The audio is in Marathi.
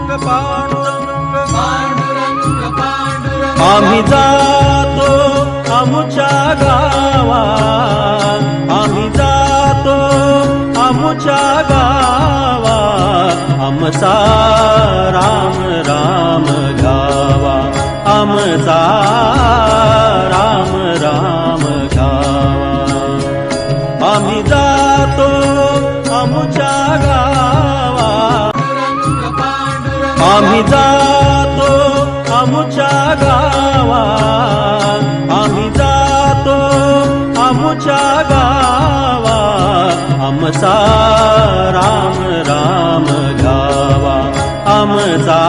पांडुरंग पांडुरंग पांडुरंग आम्ही जातो आमुच्या गावा, आम्ही जातो आमुच्या गावा, आमचा राम राम घ्यावा, आमचा राम राम घ्यावा. आम्ही जातो आमुच्या गावा, आम्ही जातो आमुच्या गावा, आम्ही जातो आमुच्या गावा, आमचा राम राम घ्यावा, आमचा